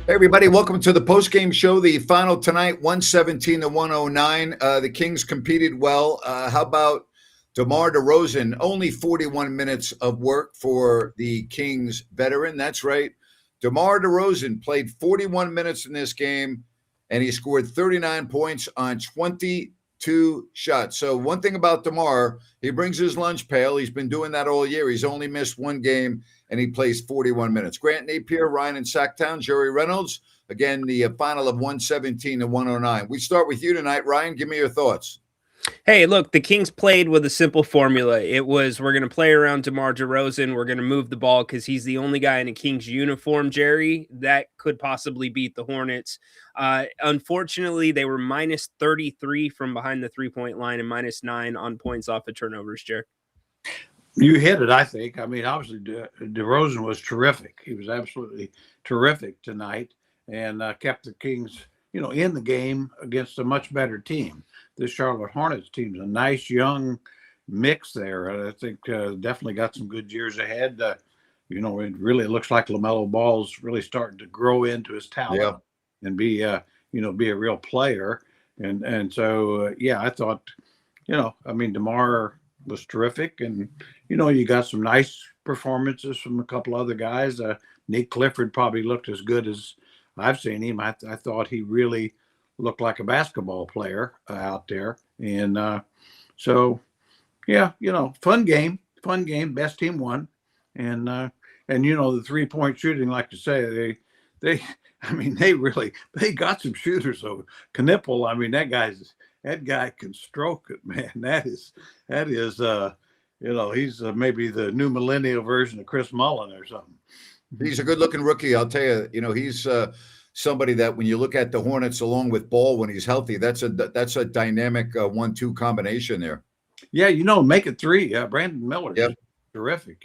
Hey everybody, welcome to the post-game show. The final tonight, 117 to 109. The Kings competed well. How about DeMar DeRozan? Only 41 minutes of work for the Kings veteran. That's right. DeMar DeRozan played 41 minutes in this game, and he scored 39 points on 22 shots. So one thing about DeMar, he brings his lunch pail. He's been doing that all year. He's only missed one game, and he plays 41 minutes. Grant Napier, Ryan in Sacktown, Jerry Reynolds. Again, the final of 117 to 109. We start with you tonight. Ryan, give me your thoughts. Hey, look, the Kings played with a simple formula. It was we're going to play around DeMar DeRozan. We're going to move the ball because he's the only guy in a Kings uniform, Jerry, that could possibly beat the Hornets. Unfortunately, they were minus 33 from behind the three-point line and minus 9 on points off of turnovers, Jerry. You hit it, I think. I mean, obviously, DeRozan was terrific. He was absolutely terrific tonight and kept the Kings, in the game against a much better team. This Charlotte Hornets team's a nice young mix there. I think definitely got some good years ahead. It really looks like LaMelo Ball's really starting to grow into his talent and be a real player. And so, I thought, DeMar was terrific. And, you got some nice performances from a couple other guys. Nick Clifford probably looked as good as I've seen him. I thought he really looked like a basketball player out there. And fun game, best team won. And the 3-point shooting, like to say, they got some shooters. So Knipple, that guy can stroke it, man. That is he's maybe the new millennial version of Chris Mullin or something. He's a good-looking rookie. I'll tell you, he's somebody that when you look at the Hornets along with Ball when he's healthy, that's a dynamic 1-2 combination there. Yeah, make it 3. Brandon Miller, terrific.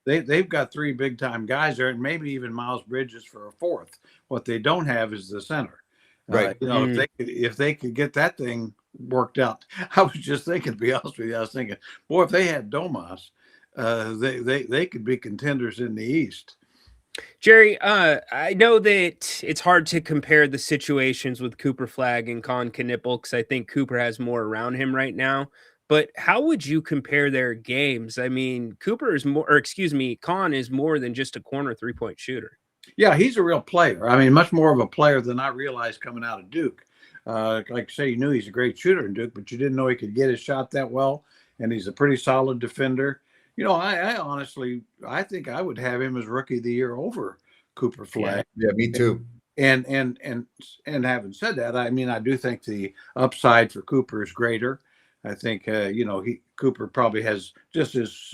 They've got 3 big-time guys there, and maybe even Miles Bridges for a 4th. What they don't have is the center. Right. If they could get that thing worked out, I was just thinking. To be honest with you, I was thinking, boy, if they had Domas, they could be contenders in the East. Jerry, I know that it's hard to compare the situations with Cooper Flagg and Con Knipple because I think Cooper has more around him right now. But how would you compare their games? I mean, Con is more than just a corner 3-point shooter. Yeah, he's a real player. I mean, much more of a player than I realized coming out of Duke. Like I say, you knew he's a great shooter in Duke, but you didn't know he could get his shot that well. And he's a pretty solid defender. I honestly, I think I would have him as rookie of the year over Cooper Flagg. Yeah, me too. And having said that, I do think the upside for Cooper is greater. I think, Cooper probably has just his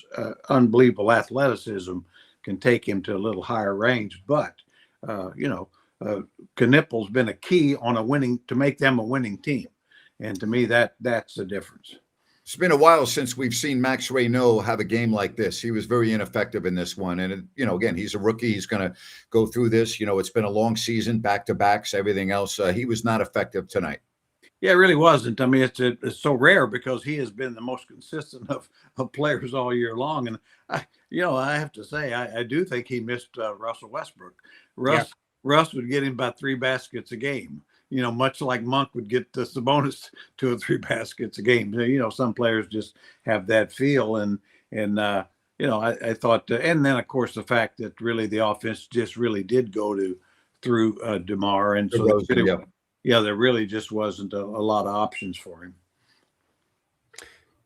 unbelievable athleticism can take him to a little higher range. But, Knipple's been a key on to make them a winning team. And to me, that's the difference. It's been a while since we've seen Max Ryno have a game like this. He was very ineffective in this one. And, again, he's a rookie. He's going to go through this. It's been a long season, back-to-backs, everything else. He was not effective tonight. Yeah, it really wasn't. I mean, it's so rare because he has been the most consistent of players all year long. And, I have to say, I do think he missed Russell Westbrook. Russ would get him about 3 baskets a game. Much like Monk would get Sabonis 2 or 3 baskets a game. Some players just have that feel. And I thought, and then, of course, the fact that really the offense just really did go through DeMar. And so there really just wasn't a lot of options for him.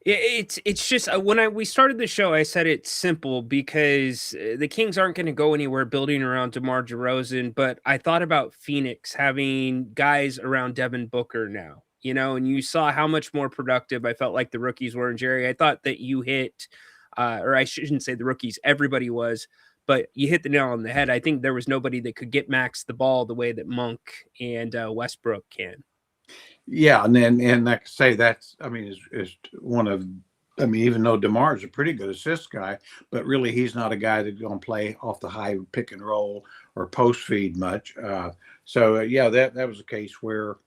It's just when we started the show, I said it's simple because the Kings aren't going to go anywhere building around DeMar DeRozan. But I thought about Phoenix having guys around Devin Booker now, and you saw how much more productive I felt like the rookies were. And Jerry, I thought that you hit, or I shouldn't say the rookies, everybody was, but you hit the nail on the head. I think there was nobody that could get Max the ball the way that Monk and Westbrook can. Yeah, and like I say, that's is one of even though DeMar is a pretty good assist guy, but really he's not a guy that's going to play off the high pick and roll or post feed much. That was a case where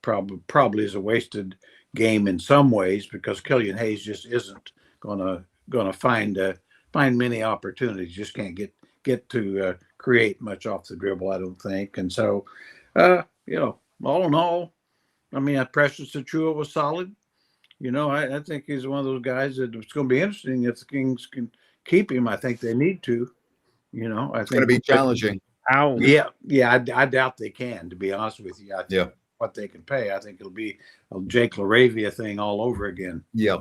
probably is a wasted game in some ways because Killian Hayes just isn't gonna find many opportunities. Just can't get to create much off the dribble, I don't think. And so, all in all, I mean, Precious Achua was solid. I think he's one of those guys that it's going to be interesting if the Kings can keep him. I think they need to. I It's think going to be challenging. How? Yeah, I doubt they can. To be honest with you, I think Yeah. what they can pay, I think it'll be a Jake LaRavia thing all over again. Yeah.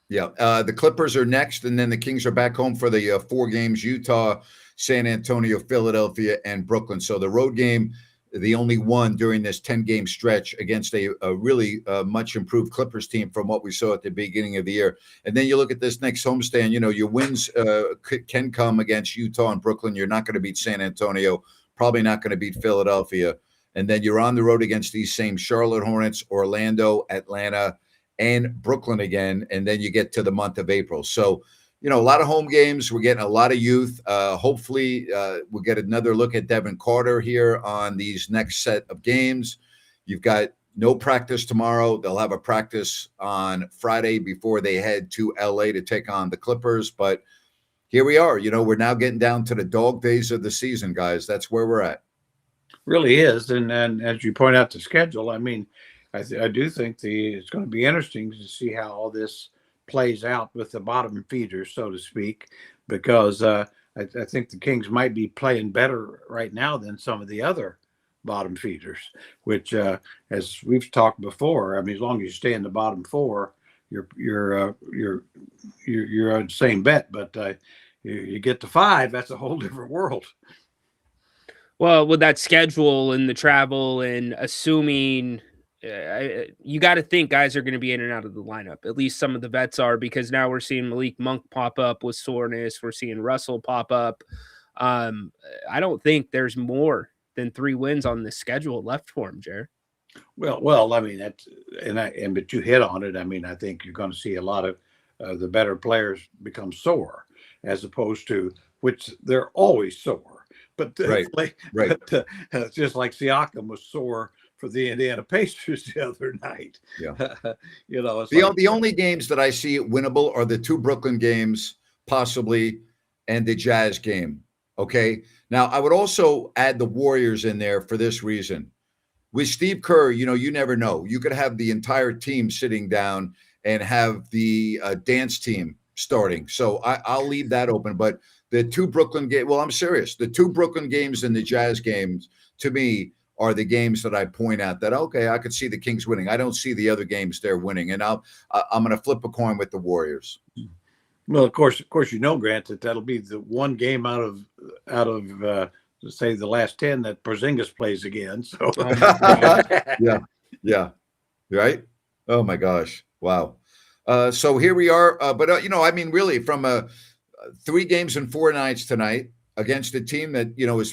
Yeah. The Clippers are next, and then the Kings are back home for the 4 games: Utah, San Antonio, Philadelphia, and Brooklyn. So the road game, the only one during this 10-game stretch against a really much improved Clippers team from what we saw at the beginning of the year. And then you look at this next homestand, your wins can come against Utah and Brooklyn. You're not going to beat San Antonio, probably not going to beat Philadelphia. And then you're on the road against these same Charlotte Hornets, Orlando, Atlanta, and Brooklyn again, and then you get to the month of April. So, a lot of home games. We're getting a lot of youth. Hopefully, we'll get another look at Devin Carter here on these next set of games. You've got no practice tomorrow. They'll have a practice on Friday before they head to LA to take on the Clippers. But here we are. We're now getting down to the dog days of the season, guys. That's where we're at. Really is. And as you point out the schedule, I mean, I do think it's going to be interesting to see how all this plays out with the bottom feeders, so to speak, because I think the Kings might be playing better right now than some of the other bottom feeders, which, as we've talked before, I mean, as long as you stay in the bottom 4, you're on the same bet. But you get to 5, that's a whole different world. Well, with that schedule and the travel and assuming you got to think guys are going to be in and out of the lineup. At least some of the vets are, because now we're seeing Malik Monk pop up with soreness. We're seeing Russell pop up. I don't think there's more than 3 wins on this schedule left for him, Jared. Well, I mean, but you hit on it. I mean, I think you're going to see a lot of the better players become sore, as opposed to, which they're always sore. But Right. But just like Siakam was sore for the Indiana Pacers the other night. Yeah. The only games that I see winnable are the 2 Brooklyn games, possibly, and the Jazz game. Okay. Now, I would also add the Warriors in there for this reason. With Steve Kerr, you never know. You could have the entire team sitting down and have the dance team starting. So I'll leave that open. But the 2 Brooklyn games, well, I'm serious. The 2 Brooklyn games and the Jazz games, to me, are the games that I point out that, okay, I could see the Kings winning. I don't see the other games they're winning. And I'm going to flip a coin with the Warriors. Well, of course, Grant, that'll be the one game out of say the last 10 that Porzingis plays again. So yeah. Right. Oh my gosh. Wow. So here we are. But I mean, really, from 3 games and 4 nights tonight against a team that,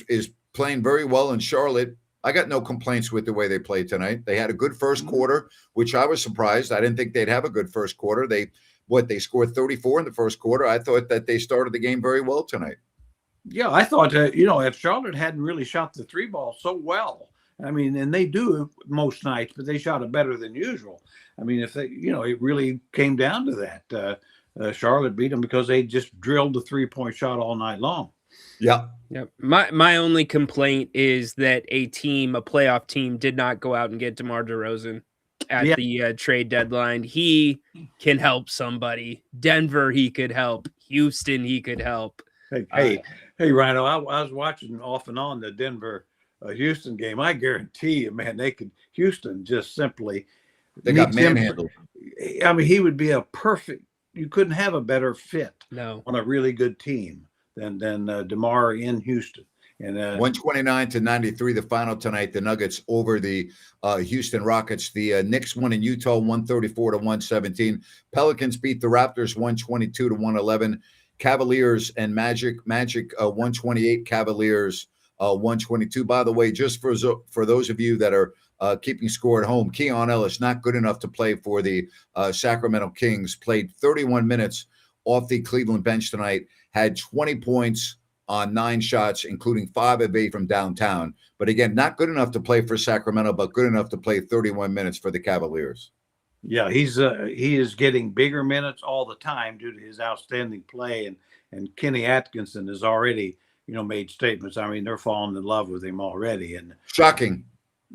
is playing very well in Charlotte. I got no complaints with the way they played tonight. They had a good first quarter, which I was surprised. I didn't think they'd have a good first quarter. They scored 34 in the first quarter. I thought that they started the game very well tonight. Yeah, I thought, if Charlotte hadn't really shot the 3 ball so well, I mean, and they do most nights, but they shot it better than usual. I mean, if they, it really came down to that. Charlotte beat them because they just drilled the 3-point shot all night long. Yeah. Yep. My only complaint is that a playoff team, did not go out and get DeMar DeRozan at the trade deadline. He can help somebody. Denver, he could help. Houston, he could help. Hey, Ryno, I was watching off and on the Denver Houston game. I guarantee you, man, Houston just simply. They got manhandled. I mean, he would be you couldn't have a better fit on a really good team than DeMar in Houston. And 129-93, the final tonight. The Nuggets over the Houston Rockets. The Knicks won in Utah 134-117. Pelicans beat the Raptors 122-111. Cavaliers and Magic 128. Cavaliers 122. By the way, just for those of you that are keeping score at home, Keon Ellis, not good enough to play for the Sacramento Kings, played 31 minutes off the Cleveland bench tonight, had 20 points on 9 shots, including 5 of 8 from downtown. But again, not good enough to play for Sacramento, but good enough to play 31 minutes for the Cavaliers. Yeah, he is getting bigger minutes all the time due to his outstanding play, and Kenny Atkinson is already made statements. I mean, they're falling in love with him already. And Shocking.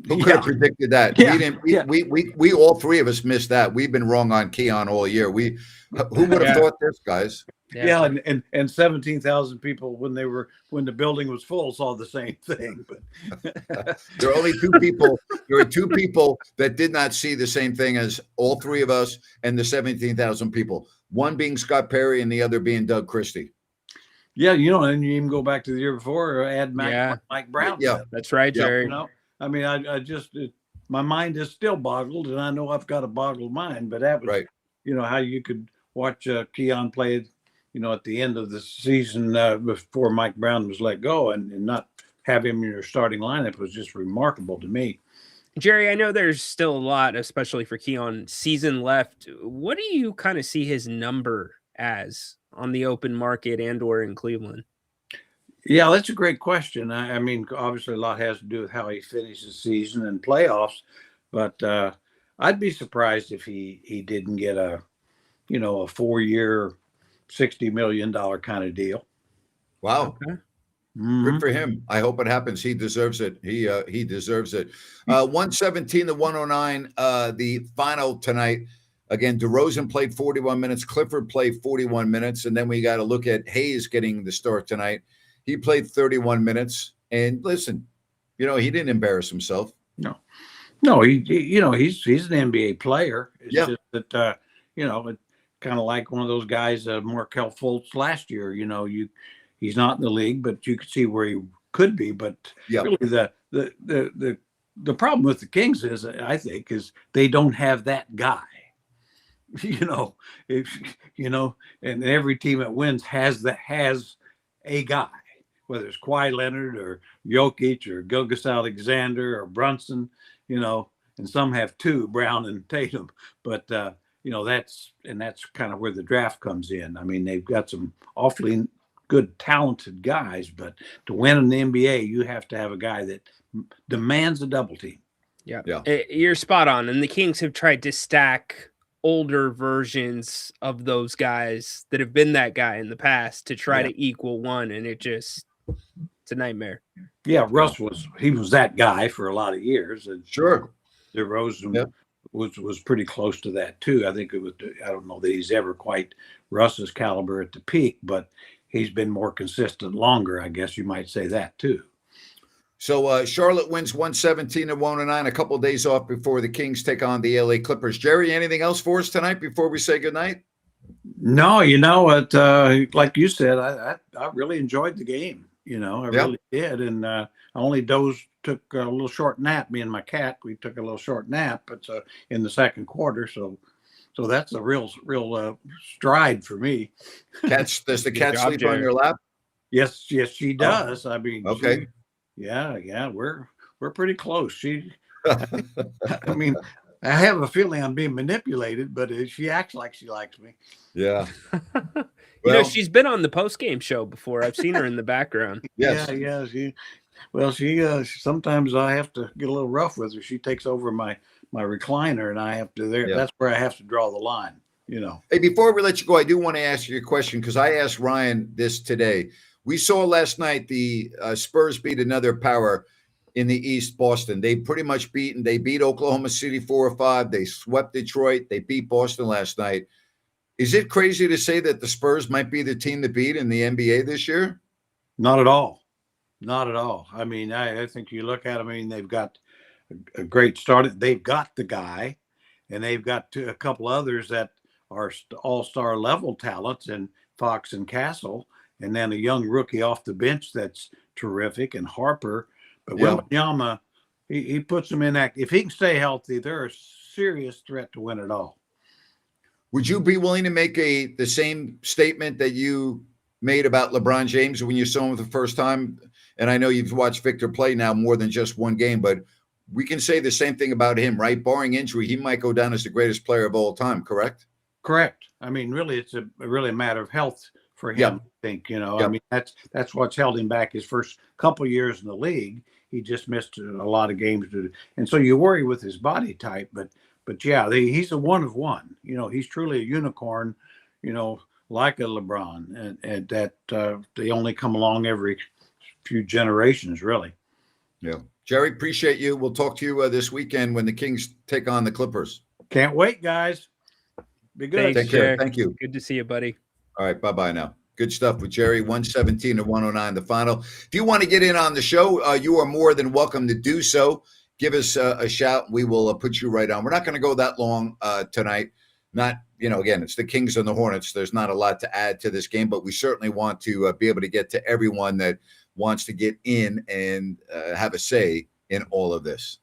Who could have predicted that? Yeah. We didn't. We all three of us missed that. We've been wrong on Keon all year. Who would have thought this, guys? Yeah, and 17,000 people when the building was full saw the same thing. But There are only two people. There are two people that did not see the same thing as all three of us and the 17,000 people. One being Scott Perry and the other being Doug Christie. yeah, and you even go back to the year before, or add Mike Brown. Yeah, that's right, Jerry. I mean, I just my mind is still boggled, and I know I've got a boggled mind. But that was right. How you could watch Keon play, at the end of the season before Mike Brown was let go, and not have him in your starting lineup was just remarkable to me. Jerry, I know there's still a lot, especially for Keon, season left. What do you kind of see his number as on the open market and/or in Cleveland? Yeah, that's a great question. I mean, obviously a lot has to do with how he finishes the season and playoffs, but I'd be surprised if he didn't get a 4-year, $60 million kind of deal. Wow. Okay. Good for him. I hope it happens. He deserves it. He deserves it. 117 to 109, the final tonight. Again, DeRozan played 41 minutes. Clifford played 41 minutes. And then we got to look at Hayes getting the start tonight. He played 31 minutes. And listen, he didn't embarrass himself. No, he's an NBA player. It's Yeah. just that, kind of like one of those guys, Markelle Fultz last year. He's not in the league, but you could see where he could be. But really, the problem with the Kings is, I think, is they don't have that guy. And every team that wins has a guy, whether it's Kawhi Leonard or Jokic or Gilgeous-Alexander or Brunson, and some have two, Brown and Tatum. But that's kind of where the draft comes in. I mean, they've got some awfully good, talented guys, but to win in the NBA, you have to have a guy that demands a double team. Yeah. You're spot on. And the Kings have tried to stack older versions of those guys that have been that guy in the past to try to equal one. And it's a nightmare. Yeah. Russ was that guy for a lot of years. And sure. DeRozan was pretty close to that too. I think I don't know that he's ever quite Russ's caliber at the peak, but he's been more consistent longer. I guess you might say that too. So Charlotte wins 117 to 109, a couple of days off before the Kings take on the LA Clippers. Jerry, anything else for us tonight before we say goodnight? No, like you said, I really enjoyed the game. I really did. And I only took a little short nap. Me and my cat, we took a little short nap. It's in the second quarter. So that's a real stride for me. Does the cat sleep on your lap? Yes, she does. I mean, okay. Yeah, we're pretty close. I mean, I have a feeling I'm being manipulated, but she acts like she likes me. Yeah. She's been on the Postgame show before. I've seen her in the background. Yes. Yeah. She sometimes I have to get a little rough with her. She takes over my recliner, and I have to that's where I have to draw the line. Hey, before we let you go, I do want to ask you a question because I asked Ryan this today. We saw last night the Spurs beat another power in the East, Boston. They pretty much they beat Oklahoma City 4-5. They swept Detroit. They beat Boston last night. Is it crazy to say that the Spurs might be the team to beat in the NBA this year? Not at all. Not at all. I mean, I think you look at them, I mean, they've got a great start. They've got the guy, and they've got a couple others that are all-star level talents, and Fox and Castle, and then a young rookie off the bench that's terrific, and Harper. But Wembanyama, he puts them in that. If he can stay healthy, they're a serious threat to win it all. Would you be willing to make the same statement that you made about LeBron James when you saw him for the first time? And I know you've watched Victor play now more than just one game, but we can say the same thing about him, right? Barring injury, he might go down as the greatest player of all time, correct? Correct. I mean, really, it's really a matter of health for him, I think. I mean, that's what's held him back his first couple of years in the league. He just missed a lot of games. And so you worry with his body type, but yeah, he's a one of one. He's truly a unicorn, like a LeBron, and that they only come along every few generations, really. Yeah. Jerry, appreciate you. We'll talk to you this weekend when the Kings take on the Clippers. Can't wait, guys. Be good. Thanks, Take care. Jay. Thank you. Good to see you, buddy. All right. Bye-bye now. Good stuff with Jerry. 117 to 109, the final. If you want to get in on the show, you are more than welcome to do so. Give us a shout. We will put you right on. We're not going to go that long tonight. Not, again, it's the Kings and the Hornets. There's not a lot to add to this game, but we certainly want to be able to get to everyone that wants to get in and have a say in all of this.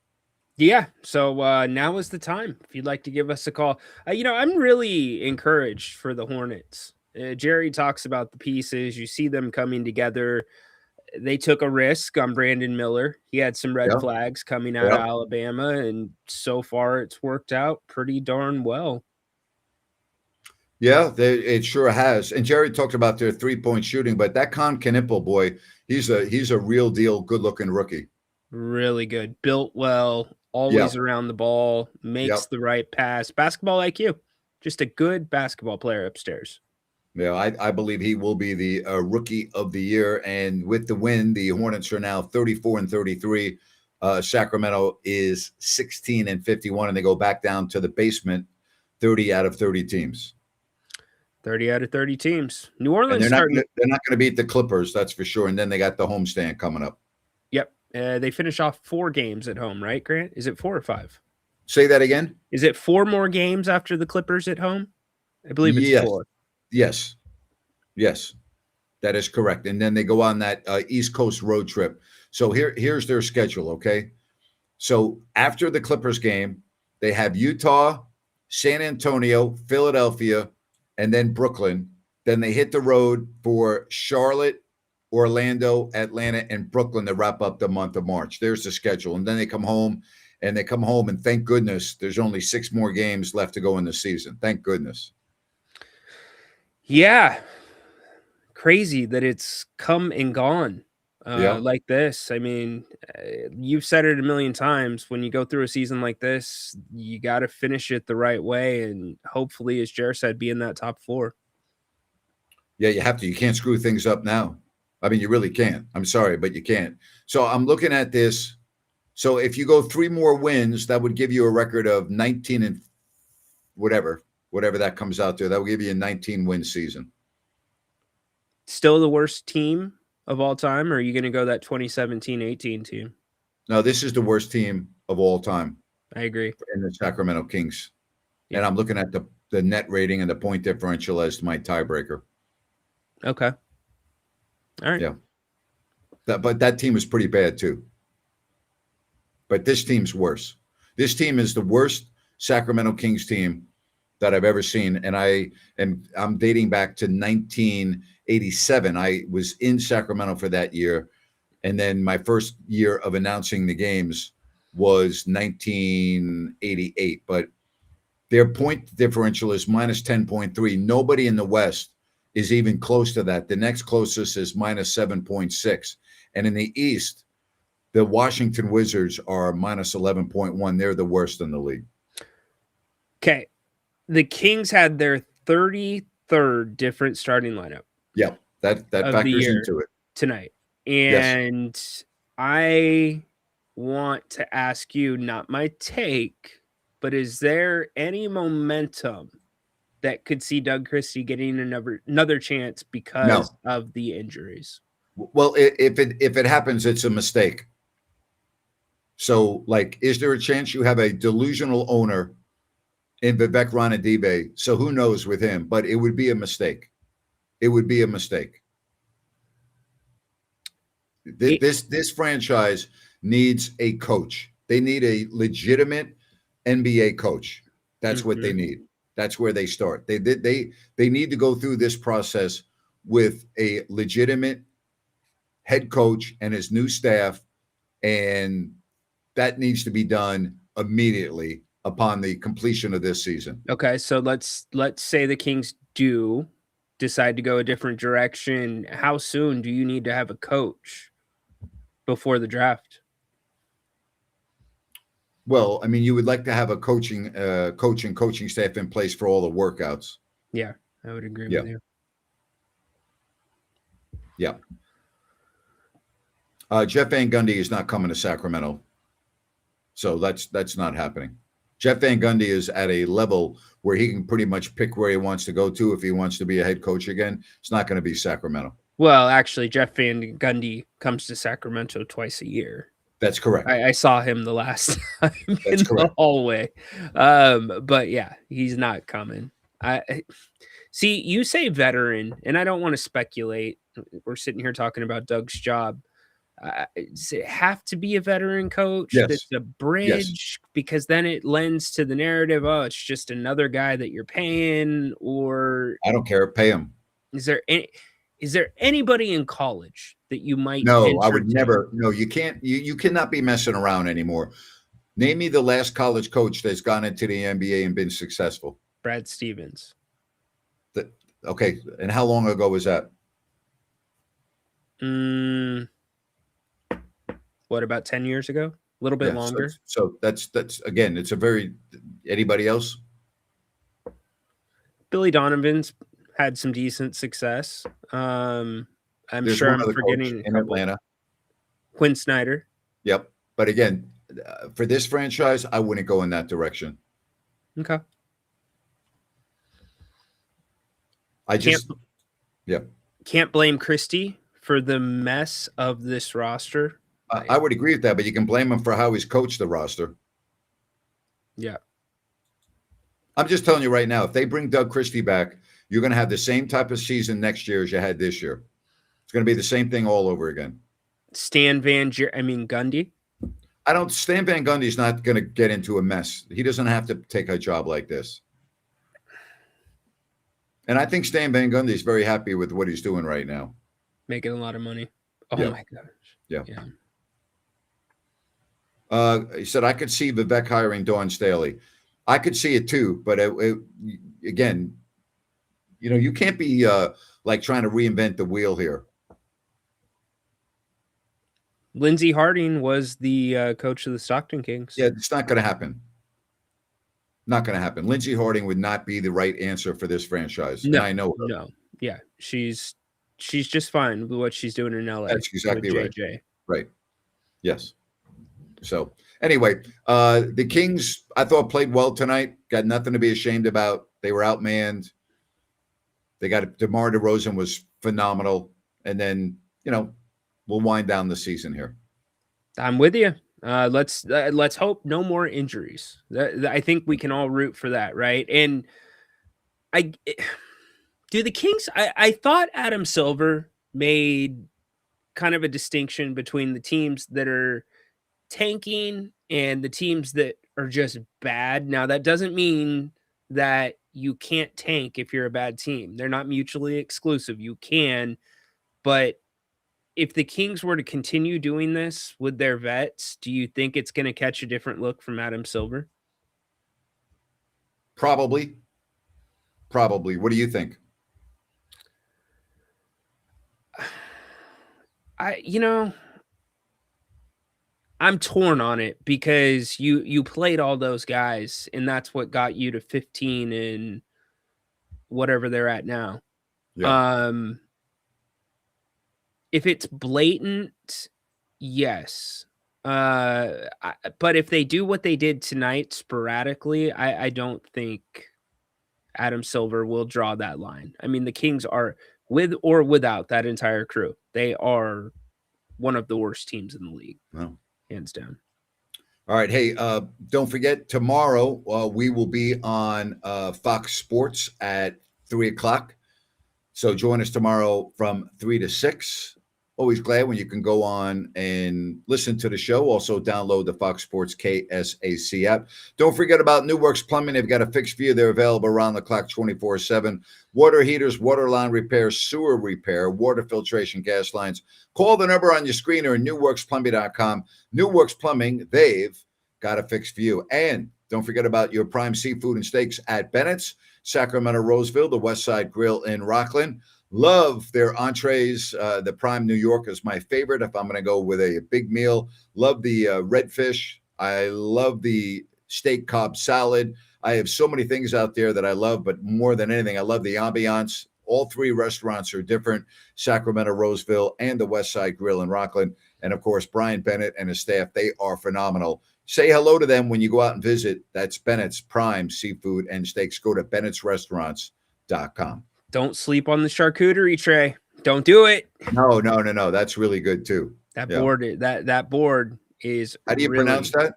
Yeah. So now is the time. If you'd like to give us a call, I'm really encouraged for the Hornets. Jerry talks about the pieces. You see them coming together. They took a risk on Brandon Miller. He had some red flags coming out of Alabama, and so far it's worked out pretty darn well. Yeah, it sure has. And Jerry talked about their three-point shooting, but that Con Knipple boy, he's a real deal, good-looking rookie. Really good, built well, always around the ball, makes the right pass. Basketball IQ, just a good basketball player upstairs. Yeah, I believe he will be the rookie of the year. And with the win, the Hornets are now 34-33. Sacramento is 16-51, and they go back down to the basement, 30 out of 30 teams. 30 out of 30 teams. New Orleans they're not going to beat the Clippers, that's for sure. And then they got the homestand coming up. Yep. They finish off 4 games at home, right, Grant? Is it 4 or 5? Say that again? Is it 4 more games after the Clippers at home? I believe it's 4. Yes. That is correct. And then they go on that East Coast road trip. So here's their schedule, okay? So after the Clippers game, they have Utah, San Antonio, Philadelphia, and then Brooklyn. Then they hit the road for Charlotte, Orlando, Atlanta, and Brooklyn to wrap up the month of March. There's the schedule. And then they come home, and thank goodness there's only 6 more games left to go in the season. Thank goodness. Yeah. Crazy that it's come and gone like this. I mean, you've said it a million times. When you go through a season like this, you got to finish it the right way. And hopefully, as Jared said, be in that top 4. Yeah, you have to. You can't screw things up now. I mean, you really can't. I'm sorry, but you can't. So I'm looking at this. So if you go 3 more wins, that would give you a record of 19 and whatever that comes out there. That will give you a 19-win season. Still the worst team of all time, or are you going to go that 2017-18 team? No, this is the worst team of all time. I agree. In the Sacramento Kings. Yeah. And I'm looking at the net rating and the point differential as my tiebreaker. Okay. All right. Yeah. But that team is pretty bad too. But this team's worse. This team is the worst Sacramento Kings team that I've ever seen. And I'm dating back to 1987. I was in Sacramento for that year. And then my first year of announcing the games was 1988. But their point differential is minus 10.3. Nobody in the West is even close to that. The next closest is minus 7.6. And in the East, the Washington Wizards are minus 11.1. They're the worst in the league. Okay. The Kings had their 33rd different starting lineup. Yeah, that factors into it tonight. And I want to ask you, not my take, but is there any momentum that could see Doug Christie getting another chance because of the injuries? Well, if it happens, it's a mistake. So, is there a chance you have a delusional owner in Vivek Ranadive? So who knows with him? But it would be a mistake. It would be a mistake. This franchise needs a coach. They need a legitimate NBA coach. That's what they need. That's where they start. They need to go through this process with a legitimate head coach and his new staff, and that needs to be done immediately upon the completion of this season. Okay, so let's say the Kings do decide to go a different direction. How soon do you need to have a coach before the draft? Well, I mean, you would like to have a coaching staff in place for all the workouts. Yeah, I would agree with you. Yeah. Jeff Van Gundy is not coming to Sacramento. So that's not happening. Jeff Van Gundy is at a level where he can pretty much pick where he wants to go to if he wants to be a head coach again. It's not going to be Sacramento. Well, actually, Jeff Van Gundy comes to Sacramento twice a year. That's correct. I saw him the last time That's correct. the hallway. But yeah, he's not coming. See, you say veteran, and I don't want to speculate. We're sitting here talking about Doug's job. Does it have to be a veteran coach? Yes. That's a bridge? Yes. Because then it lends to the narrative, oh, it's just another guy that you're paying, or I don't care. Pay him. is there anybody in college that you might No, I would entertain? never. No, you can't. You cannot be messing around anymore. Name me the last college coach that's gone into the NBA and been successful. Brad Stevens. Okay, and how long ago was that? What, about 10 years ago? A little bit Yeah, longer. So that's again, it's a very. Anybody else? Billy Donovan's had some decent success. I'm There's sure one I'm other coach forgetting in Atlanta. Quinn Snyder. Yep, but again, for this franchise, I wouldn't go in that direction. Okay. Can't blame Christie for the mess of this roster. I would agree with that, but you can blame him for how he's coached the roster. Yeah. I'm just telling you right now, if they bring Doug Christie back, you're going to have the same type of season next year as you had this year. It's going to be the same thing all over again. Gundy. Stan Van Gundy's not going to get into a mess. He doesn't have to take a job like this. And I think Stan Van Gundy is very happy with what he's doing right now. Making a lot of money. Oh my gosh. Yeah. He said, I could see Vivek hiring Dawn Staley. I could see it too, but again, you can't be like trying to reinvent the wheel here. Lindsey Harding was the coach of the Stockton Kings. Yeah, it's not going to happen. Not going to happen. Lindsey Harding would not be the right answer for this franchise. No, and I know her. No. Yeah, she's just fine with what she's doing in LA. That's exactly right. JJ. Right. Yes. So anyway, the Kings, I thought, played well tonight. Got nothing to be ashamed about. They were outmanned. They got DeMar DeRozan was phenomenal. And then, we'll wind down the season here. I'm with you. Let's hope no more injuries. I think we can all root for that, right? And the Kings, I thought Adam Silver made kind of a distinction between the teams that are tanking and the teams that are just bad. Now, that doesn't mean that you can't tank if you're a bad team. They're not mutually exclusive. You can, but if the Kings were to continue doing this with their vets, do you think it's going to catch a different look from Adam Silver? Probably. What do you think? I'm torn on it because you played all those guys and that's what got you to 15 and whatever they're at now. Yeah. If it's blatant, yes. But if they do what they did tonight sporadically, I don't think Adam Silver will draw that line. I mean, the Kings are, with or without that entire crew, they are one of the worst teams in the league. Wow. Hands down. All right. Hey, don't forget, tomorrow we will be on Fox Sports at 3:00. So join us tomorrow from 3 to 6. Always glad when you can go on and listen to the show. Also download the Fox Sports KSAC app. Don't forget about New Works Plumbing. They've got a fix for you. They're available around the clock 24/7. Water heaters, water line repair, sewer repair, water filtration, gas lines. Call the number on your screen or newworksplumbing.com. New Works Plumbing, they've got a fix for you. And don't forget about your prime seafood and steaks at Bennett's, Sacramento, Roseville, the West Side Grill in Rockland. Love their entrees. The Prime New York is my favorite if I'm going to go with a big meal. Love the redfish. I love the steak Cobb salad. I have so many things out there that I love, but more than anything, I love the ambiance. All three restaurants are different: Sacramento, Roseville, and the West Side Grill in Rockland. And of course, Brian Bennett and his staff, they are phenomenal. Say hello to them when you go out and visit. That's Bennett's Prime Seafood and Steaks. Go to bennettsrestaurants.com. Don't sleep on the charcuterie tray. Don't do it. No. That's really good too. That board is How do you pronounce that?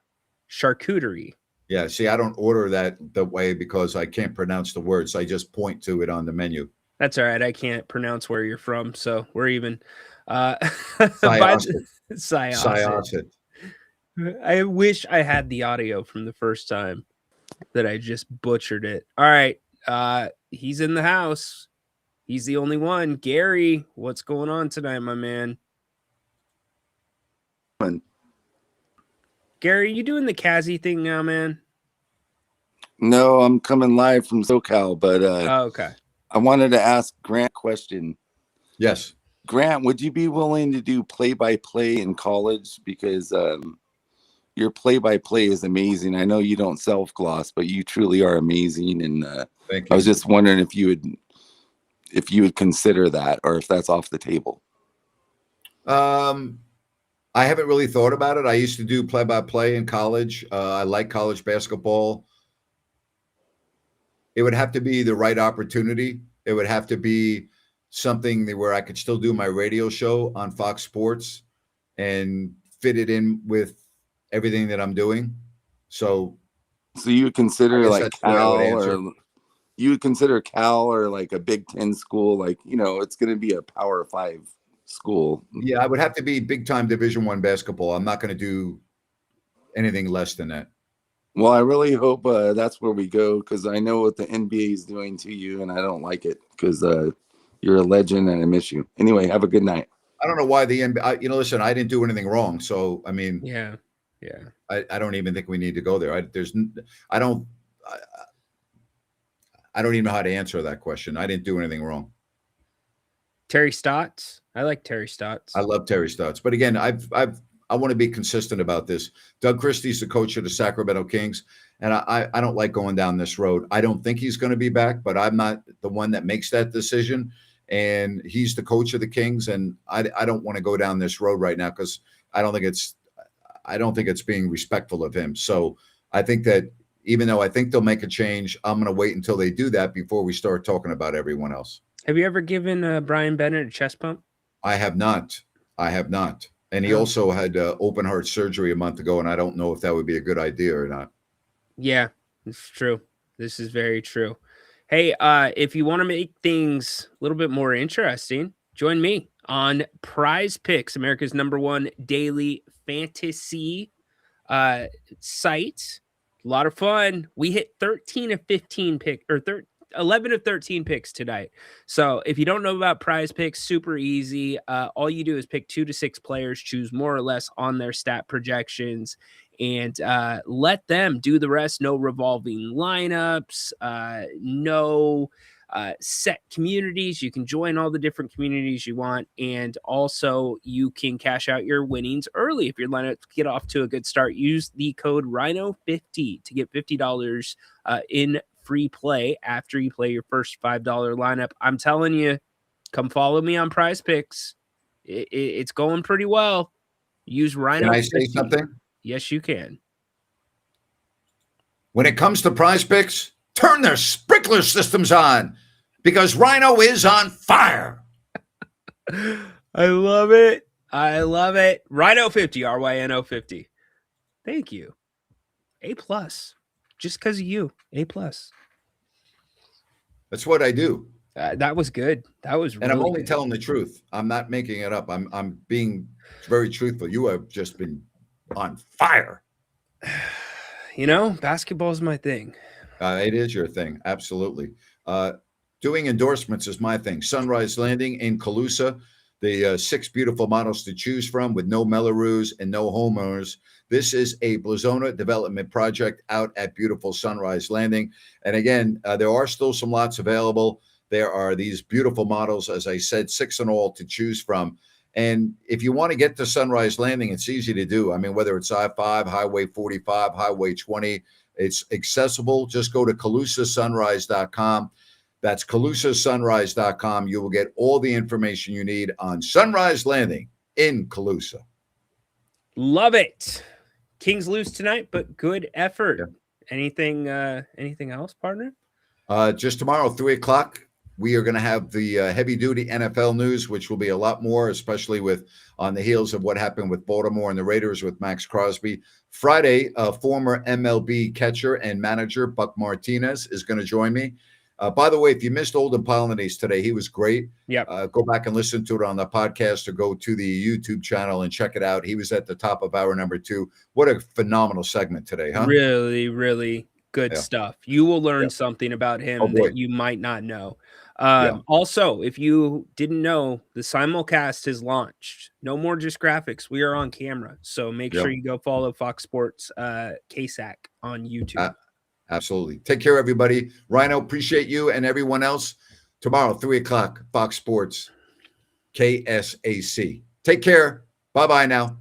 Charcuterie. Yeah, see, I don't order that the way because I can't pronounce the words. I just point to it on the menu. That's all right. I can't pronounce where you're from, so we're even. Syosset. I wish I had the audio from the first time that I just butchered it. All right. He's in the house. He's the only one. Gary, what's going on tonight, my man? Gary, you doing the Kazzy thing now, man? No, I'm coming live from SoCal, but okay. I wanted to ask Grant a question. Yes. Grant, would you be willing to do play-by-play in college? Because your play-by-play is amazing. I know you don't self-gloss, but you truly are amazing. And Thank you. I was just wondering if you would consider that, or if that's off the table. I haven't really thought about it. I used to do play-by-play in college. I like college basketball. It would have to be the right opportunity. It would have to be something where I could still do my radio show on Fox Sports and fit it in with everything that I'm doing. So you would consider like Cal, or you would consider Cal or like a Big Ten school, like, you know, it's going to be a Power 5 school. Yeah, I would have to be big time Division I basketball. I'm not going to do anything less than that. Well, I really hope that's where we go, because I know what the NBA is doing to you, and I don't like it, because you're a legend and I miss you. Anyway, have a good night. I don't know why the NBA. Listen, I didn't do anything wrong, so I mean, yeah. I don't even think we need to go there. I don't even know how to answer that question. I didn't do anything wrong. Terry Stotts. I like Terry Stotts. I love Terry Stotts, but again, I want to be consistent about this. Doug Christie's the coach of the Sacramento Kings, and I don't like going down this road. I don't think he's going to be back, but I'm not the one that makes that decision. And he's the coach of the Kings, and I don't want to go down this road right now because I don't think it's being respectful of him. So I think that even though I think they'll make a change, I'm going to wait until they do that before we start talking about everyone else. Have you ever given Brian Bennett a chest pump? I have not. And he also had open heart surgery a month ago, and I don't know if that would be a good idea or not. Yeah, it's true. This is very true. Hey, if you want to make things a little bit more interesting, join me on Prize Picks, America's #1 daily fantasy site. A lot of fun. We hit 13 of 15 pick or 11 of 13 picks tonight. So if you don't know about Prize Picks, super easy. All you do is pick 2 to 6 players, choose more or less on their stat projections, and let them do the rest. No revolving lineups, no set communities. You can join all the different communities you want, and also you can cash out your winnings early if your lineup get off to a good start. Use the code Ryno50 to get $50 in free play after you play your first $5 lineup. I'm telling you, come follow me on Prize Picks. It's going pretty well. Use Ryno. Can I say something? Yes, you can. When it comes to Prize Picks, turn their sprinkler systems on because Ryno is on fire. I love it. Ryno50, RYNO50. Thank you. A+. Just because of you. A+. That's what I do. That was good. That was really and I'm only good. telling the truth. I'm not making it up. I'm being very truthful. You have just been on fire. Basketball is my thing. It is your thing. Absolutely. Doing endorsements is my thing. Sunrise Landing in Calusa, the 6 beautiful models to choose from with no Mellorews and no homeowners. This is a Blazona development project out at beautiful Sunrise Landing. And again, there are still some lots available. There are these beautiful models, as I said, 6 in all to choose from. And if you want to get to Sunrise Landing, it's easy to do. I mean, whether it's I-5, Highway 45, Highway 20, it's accessible. Just go to CalusaSunrise.com. That's CalusaSunrise.com. You will get all the information you need on Sunrise Landing in Calusa. Love it. Kings lose tonight, but good effort. Yeah. Anything else, partner? Just tomorrow, 3:00, we are going to have the heavy-duty NFL news, which will be a lot more, especially with on the heels of what happened with Baltimore and the Raiders with Max Crosby. Friday, former MLB catcher and manager Buck Martinez is going to join me. By the way, if you missed Olden Polynice today, he was great. Yeah. Go back and listen to it on the podcast or go to the YouTube channel and check it out. He was at the top of hour number 2. What a phenomenal segment today, huh? Really, really good stuff. You will learn Yeah. something about him that you might not know. Also, if you didn't know, the simulcast has launched. No more just graphics. We are on camera. So make sure you go follow Fox Sports KSAC on YouTube. Absolutely. Take care, everybody. Ryno, appreciate you and everyone else. Tomorrow, 3:00, Fox Sports, KSAC. Take care. Bye-bye now.